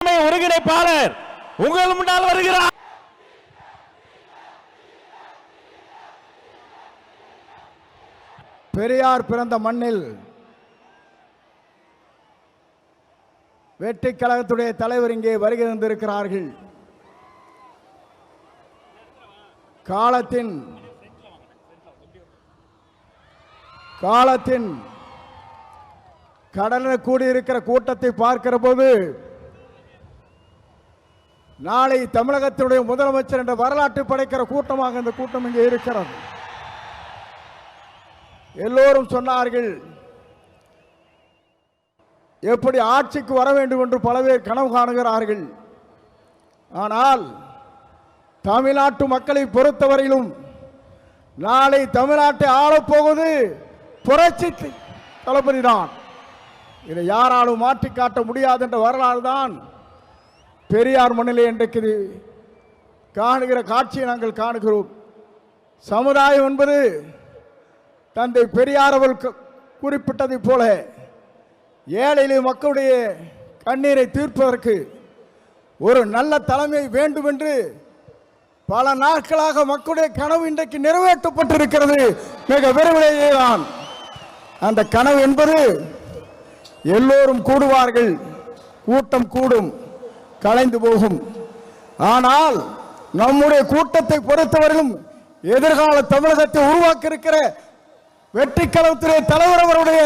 ஒருங்கிணைப்பாளர் உங்கள் முன்னால் வருகிறார். பெரியார் பிறந்த மண்ணில் வெற்றி கழகத்துடைய தலைவர் இங்கே வருகை தந்திருக்கிறார்கள். காலத்தின் கடலில் கூடியிருக்கிற கூட்டத்தை பார்க்கிற போது நாளை தமிழகத்தினுடைய முதலமைச்சர் என்ற வரலாற்றை படைக்கிற கூட்டமாக இந்த கூட்டம் இங்கே இருக்கிறது. எல்லோரும் சொன்னார்கள், எப்படி ஆட்சிக்கு வர வேண்டும் என்று பல பேர் கனவு காணுகிறார்கள். ஆனால் தமிழ்நாட்டு மக்களை பொறுத்தவரையிலும் நாளை தமிழ்நாட்டை ஆளப்போவது புரட்சி தளபதி தான். இதை யாராலும் மாற்றி காட்ட முடியாது என்ற வரலாறு தான் பெரியார் மண்ணிலே இன்றைக்கு காணுகிற காட்சியை நாங்கள் காணுகிறோம். சமுதாயம் என்பது தந்தை பெரியார் அவர்கள் குறிப்பிட்டதை போல ஏழை மக்களுடைய கண்ணீரை தீர்ப்பதற்கு ஒரு நல்ல தலைமை வேண்டும் என்று பல நாட்களாக மக்களுடைய கனவு இன்றைக்கு நிறைவேற்றப்பட்டிருக்கிறது. மிக விரைவிலேயே தான் அந்த கனவு என்பது எல்லோரும் கூடுவார்கள், கூட்டம் கூடும், கலைந்து போகும். ஆனால் நம்முடைய கூட்டத்தை பொறுத்தவரையிலும் எதிர்கால தமிழகத்தை உருவாக்க இருக்கிற வெற்றி கழகத்துடைய தலைவர் அவருடைய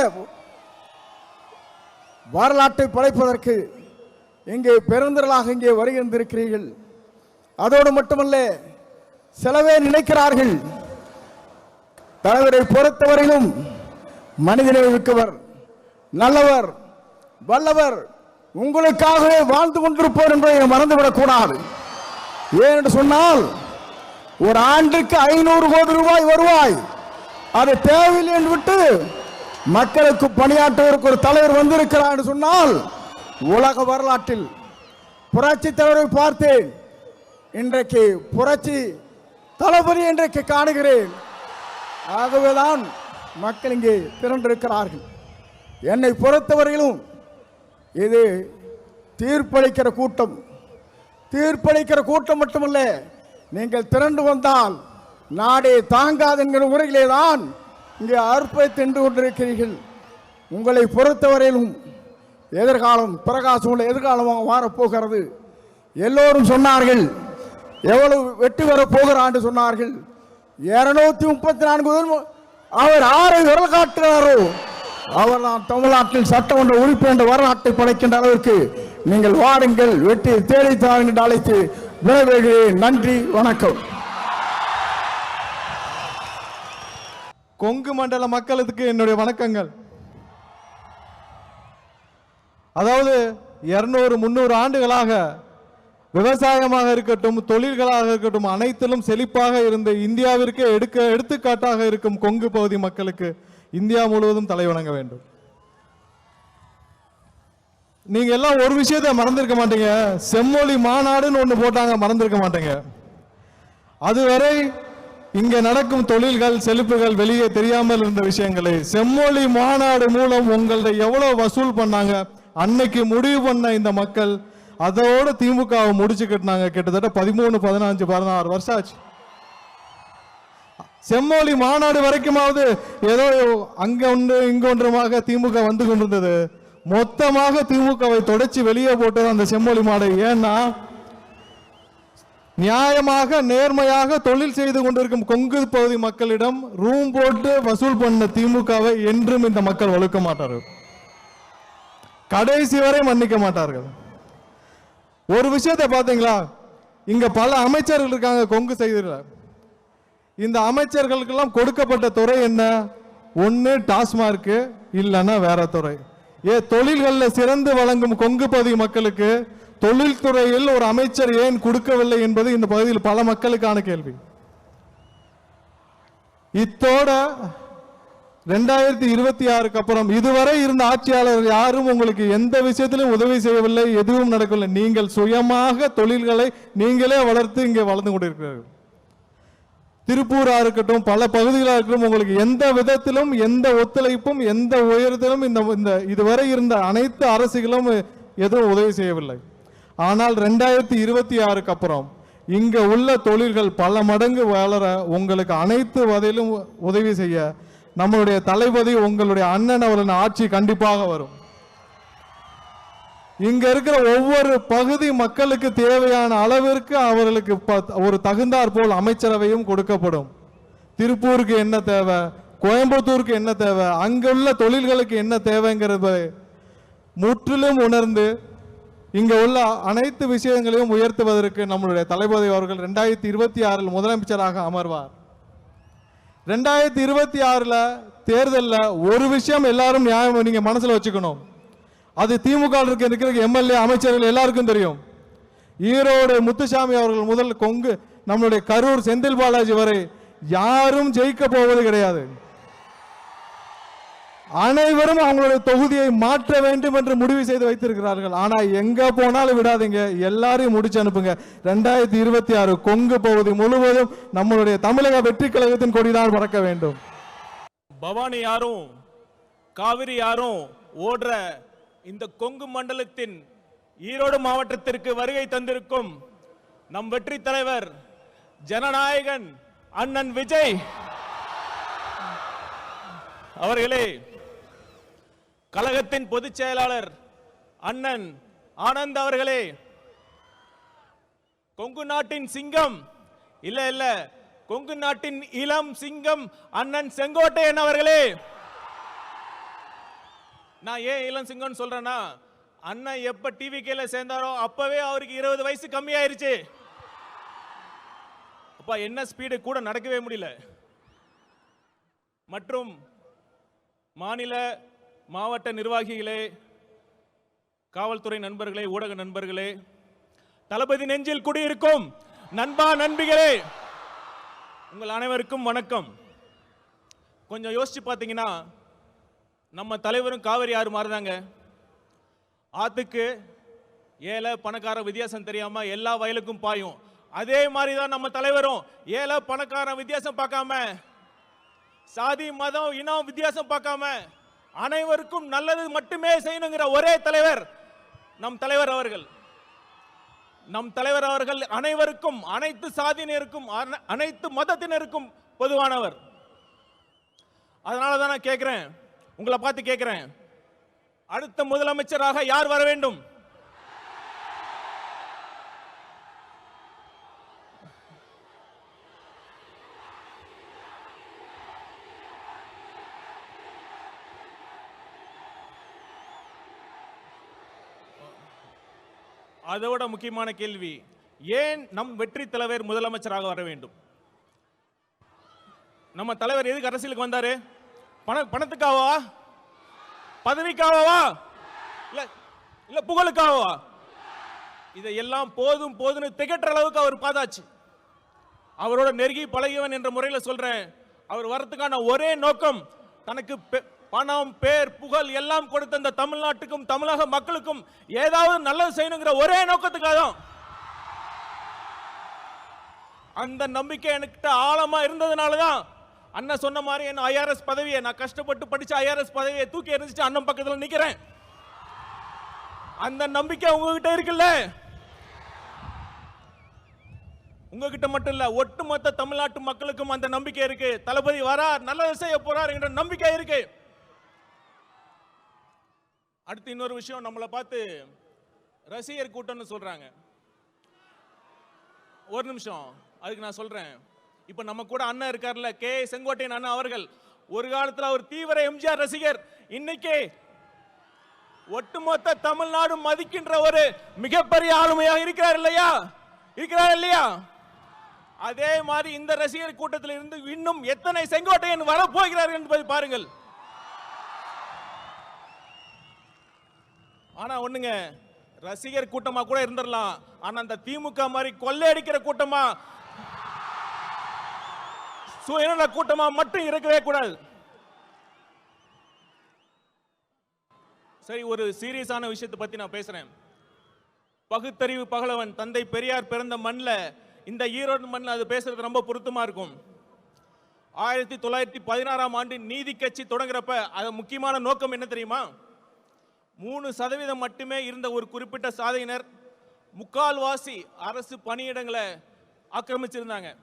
வரலாற்றை படைப்பதற்கு இங்கே பெருந்திரளாக இங்கே வருகின்றிருக்கிறீர்கள். அதோடு மட்டுமல்ல, சிலவே நினைக்கிறார்கள் தலைவரை பொறுத்தவரையிலும் மனிதனை மிக்கவர், நல்லவர், வல்லவர், உங்களுக்காகவே வாழ்ந்து கொண்டிருப்போர் என்பதை மறந்துவிடக் கூடாது. ஏனென்று சொன்னால் ஒரு ஆண்டுக்கு 500 கோடி ரூபாய் வருவாய் அது தேவையில்லை என்று விட்டு மக்களுக்கு பணியாற்றுவதற்கு ஒரு தலைவர் வந்திருக்கிறார் என்று சொன்னால் உலக வரலாற்றில் புரட்சி தலைவரை பார்த்தேன், இன்றைக்கு புரட்சி தளபதி இன்றைக்கு காணுகிறேன். ஆகவேதான் மக்கள் இங்கே திரண்டிருக்கிறார்கள். என்னை பொறுத்தவரையிலும் இது தீர்ப்பளிக்கிற கூட்டம். தீர்ப்பளிக்கிற கூட்டம் மட்டுமல்ல, நீங்கள் திரண்டு வந்தால் நாடே தாங்காது என்கிற முறையிலே தான் இங்கே அற்புதத்தை தின்று கொண்டிருக்கிறீர்கள். உங்களை பொறுத்தவரையிலும் எதிர்காலம் பிரகாசம் உள்ள எதிர்காலமாக மாறப்போகிறது. எல்லோரும் சொன்னார்கள், எவ்வளவு வெற்றி பெறப் போகிறார் என்று சொன்னார்கள். 234 அவர் ஆரை விரல் காட்டுகிறாரோ அவர் தான் தமிழ்நாட்டில் சட்டமன்ற உறுப்பினர் என்ற வரலாற்றை படைக்கின்ற அளவிற்கு நீங்கள் வாருங்கள், வெற்றி தேடித்தார் என்று அழைத்து விரைவுகிறேன். நன்றி, வணக்கம். கொங்கு மண்டல மக்களுக்கு என்னுடைய வணக்கங்கள். அதாவது 200-300 ஆண்டுகளாக விவசாயமாக இருக்கட்டும், தொழில்களாக இருக்கட்டும், அனைத்திலும் செழிப்பாக இருந்த இந்தியாவிற்கு எடுத்துக்காட்டாக இருக்கும் கொங்கு பகுதி மக்களுக்கு இந்தியா முழுவதும் தலைவணங்க வேண்டும். நீங்க எல்லாம் ஒரு விஷயத்தை மறந்திருக்க மாட்டீங்க, செம்மொழி மாநாடுன்னு ஒன்று போட்டாங்க, மறந்திருக்க மாட்டீங்க. அதுவரை இங்க நடக்கும் தொழில்கள் செழிப்புகள் வெளியே தெரியாமல் இருந்த விஷயங்களை செம்மொழி மாநாடு மூலம் உங்கள்ட்ட எவ்வளவு வசூல் பண்ணாங்க அன்னைக்கு முடிவு பண்ண இந்த மக்கள் அதோட திமுகவை முடிச்சு கட்டினாங்க. கிட்டத்தட்ட 13, 15, 16 வருஷம் ஆச்சு. செம்மொழி மாநாடு வரைக்குமாவது ஏதோ அங்க ஒன்று இங்க ஒன்றுமாக திமுக வந்து கொண்டிருந்தது. மொத்தமாக திமுகவை தொடச்சி வெளியே போட்டது அந்த செம்மொழி மாநாடு. ஏன்னா நியாயமாக நேர்மையாக தொழில் செய்து கொண்டிருக்கும் கொங்கு பகுதி மக்களிடம் ரூம் போட்டு வசூல் பண்ண திமுகவை என்றும் இந்த மக்கள் ஒழுக்க மாட்டார்கள், கடைசி வரை மன்னிக்க மாட்டார்கள். ஒரு விஷயத்தை பார்த்தீங்களா, இங்க பல அமைச்சர்கள் இருக்காங்க கொங்கு செய்தில. இந்த அமைச்சர்களுக்கெல்லாம் கொடுக்கப்பட்ட துறை என்ன? ஒன்னு டாஸ்மார்க், இல்லைன்னா வேற துறை. தொழில்களில் சிறந்து வழங்கும் கொங்கு பகுதி மக்களுக்கு தொழில்துறையில் ஒரு அமைச்சர் ஏன் கொடுக்கவில்லை என்பது இந்த பகுதியில் பல மக்களுக்கான கேள்வி. இத்தோட 2026 அப்புறம் இதுவரை இருந்த ஆட்சியாளர் யாரும் உங்களுக்கு எந்த விஷயத்திலும் உதவி செய்யவில்லை, எதுவும் நடக்கவில்லை. நீங்கள் சுயமாக தொழில்களை நீங்களே வளர்த்து இங்கே வளர்ந்து கொண்டிருக்கிறீர்கள். திருப்பூரா இருக்கட்டும், பல பகுதிகளாக இருக்கட்டும், உங்களுக்கு எந்த விதத்திலும் எந்த ஒத்துழைப்பும் எந்த உயரத்திலும் இந்த இதுவரை இருந்த அனைத்து அரசுகளும் எதுவும் உதவி செய்யவில்லை. ஆனால் 2026க்கு அப்புறம் இங்க உள்ள தொழில்கள் பல மடங்கு வளர உங்களுக்கு அனைத்து வகையிலும் உதவி செய்ய நம்மளுடைய தளபதி உங்களுடைய அண்ணன் அவர்களின் ஆட்சி கண்டிப்பாக வரும். இங்க இருக்கிற ஒவ்வொரு பகுதி மக்களுக்கு தேவையான அளவிற்கு அவர்களுக்கு ஒரு தகுந்தாற் போல் அமைச்சரவையும் கொடுக்கப்படும். திருப்பூருக்கு என்ன தேவை, கோயம்புத்தூருக்கு என்ன தேவை, அங்குள்ள தொழில்களுக்கு என்ன தேவைங்கிறத முற்றிலும் உணர்ந்து இங்க உள்ள அனைத்து விஷயங்களையும் உயர்த்துவதற்கு நம்மளுடைய தளபதி அவர்கள் 2026 முதலமைச்சராக அமர்வார். 2026 தேர்தலில் ஒரு விஷயம் எல்லாரும் நியாயம் நீங்க மனசுல வச்சுக்கணும். அது திமுக இருக்கிற எம்எல்ஏ அமைச்சர்கள் எல்லாருக்கும் தெரியும். ஈரோடு முத்துசாமி அவர்கள் முதல் கொங்கு நம்மளுடைய கரூர் செந்தில் பாலாஜி வரை யாரும் ஜெயிக்க போவது கிடையாது. அனைவரும் அவங்களுடைய தொகுதியை மாற்ற வேண்டும் என்று முடிவு செய்து வைத்திருக்கிறார்கள். ஆனா எங்க போனாலும் விடாதீங்க, எல்லாரையும் முடிச்சு அனுப்புங்க. 2026 கொங்கு பகுதி முழுவதும் நம்மளுடைய தமிழக வெற்றி கழகத்தின் கொடிதான் பறக்க வேண்டும். பவானி யாரும் காவிரி யாரும் ஓடுற இந்த கொங்கு மண்டலத்தின் ஈரோடு மாவட்டத்திற்கு வருகை தந்திருக்கும் நம் வெற்றி தலைவர் ஜனநாயகன் அண்ணன் விஜய் அவர்களே, கழகத்தின் பொதுச் செயலாளர் அண்ணன் ஆனந்த் அவர்களே, கொங்கு நாட்டின் சிங்கம் இல்ல கொங்கு நாட்டின் இளம் சிங்கம் அண்ணன் செங்கோட்டையன் அவர்களே. நான் ஏன் இளம் சிங்கம் சொல்றேன்னா, அண்ணன் எப்ப டிவிகேல சேர்ந்தாரோ அப்பவே அவருக்கு 20 வயசு கம்மியாயிருச்சு. அப்ப என்ன ஸ்பீடு கூட நடக்கவே முடியல. மற்றும் மாநில மாவட்ட நிர்வாகிகளே, காவல்துறை நண்பர்களே, ஊடக நண்பர்களே, தளபதி நெஞ்சில் குடியிருக்கும் நண்பா நண்பிகளே, உங்கள் அனைவருக்கும் வணக்கம். கொஞ்சம் யோசிச்சு பார்த்தீங்கன்னா, நம்ம தலைவரும் காவிரி ஆறு மாறுதாங்க. ஆத்துக்கு ஏழை பணக்கார வித்தியாசம் தெரியாம எல்லா வயலுக்கும் பாயும். அதே மாதிரி தான் நம்ம தலைவரும் ஏழை பணக்கார வித்தியாசம் பார்க்காம, சாதி மதம் இனம் வித்தியாசம் பார்க்காம அனைவருக்கும் நல்லது மட்டுமே செய்யணுங்கிற ஒரே தலைவர் நம் தலைவர் அவர்கள். நம் தலைவர் அவர்கள் அனைவருக்கும், அனைத்து சாதியினருக்கும், அனைத்து மதத்தினருக்கும் பொதுவானவர். அதனால தான் நான் கேட்கிறேன், உங்களை பார்த்து கேட்கிறேன், அடுத்த முதலமைச்சராக யார் வர வேண்டும்? அதோட முக்கியமான கேள்வி, ஏன் நம் வெற்றி தலைவர் முதலமைச்சராக வர வேண்டும்? நம்ம தலைவர் எதுக்கு அரசியலுக்கு வந்தாரு? பணத்துக்காகவா, பதவிக்காகவா, இல்ல புகழுக்காகவா? இதையெல்லாம் போதும் போதுன்னு திகற்ற அளவுக்கு அவர் பார்த்தாச்சு. அவரோட நெருங்கி பழகியவன் என்ற முறையில் சொல்றேன், அவர் வரத்துக்கான ஒரே நோக்கம் தனக்கு பணம், பேர், புகழ் எல்லாம் கொடுத்த இந்த தமிழ்நாட்டுக்கும் தமிழக மக்களுக்கும் ஏதாவது நல்லது செய்யணுங்கிற ஒரே நோக்கத்துக்காக தான். அந்த நம்பிக்கை என்கிட்ட ஆழமா இருந்ததுனால தான் அண்ணன் சொன்ன மாதிரி என்ன ஐஆர்எஸ் பதவியை, நான் கஷ்டப்பட்டு படிச்ச ஐஆர்எஸ் பதவியை தூக்கி எறிஞ்சிட்டு அண்ணன் பக்கத்தில் நிக்கிறேன். அந்த நம்பிக்கை உங்ககிட்ட இருக்குல்ல? உங்ககிட்ட மட்டும் இல்ல, ஒட்டுமொத்த தமிழ்நாட்டு மக்களுக்கும் அந்த நம்பிக்கை இருக்கு. தளபதி வரார், நல்லது செய்ய போறார் என்ற நம்பிக்கை இருக்கு. அடுத்து இன்னொரு விஷயம், நம்மளை பார்த்து ரசிகர் கூட்டம்னு சொல்றாங்க. ஒரு நிமிஷம், அதுக்கு நான் சொல்றேன். இப்ப நம்ம கூட அண்ணன் இருக்கார்ல, கே செங்கோட்டையன் அண்ணன் அவர்கள், ஒரு காலத்துல அவர் தீவிர எம்ஜிஆர் ரசிகர். இன்னைக்கு ஒட்டுமொத்த தமிழ்நாடு மதிக்கின்ற ஒரு மிகப்பெரிய ஆளுமையாக இருக்கிறார் இல்லையா? இருக்கிறார் இல்லையா? அதே மாதிரி இந்த ரசிகர் கூட்டத்தில் இருந்து இன்னும் எத்தனை செங்கோட்டையன் வரப்போகிறார் என்பதை பாருங்கள். ஆனா ஒண்ணுங்க, ரசிகர் கூட்டமா கூட இருந்துடலாம், ஆனா அந்த திமுக மாதிரி கொள்ளையடிக்கிற கூட்டமா, சுயநல கூட்டமா மட்டும் இருக்கவே கூடாது. சரி, ஒரு சீரியஸான விஷயத்தை பத்தி நான் பேசுறேன். பகுத்தறிவு பகலவன் தந்தை பெரியார் பிறந்த மண்ணில், இந்த ஈரோடு மண்ணில் அது பேசுறது ரொம்ப பொருத்தமா இருக்கும். 1916ஆம் ஆண்டு நீதி கட்சி தொடங்குறப்ப அது முக்கியமான நோக்கம் என்ன தெரியுமா? 3% மட்டுமே இருந்த ஒரு குறிப்பிட்ட சாதியினர் முக்கால்வாசி அரசு பணியிடங்களை ஆக்கிரமிச்சிருந்தாங்க.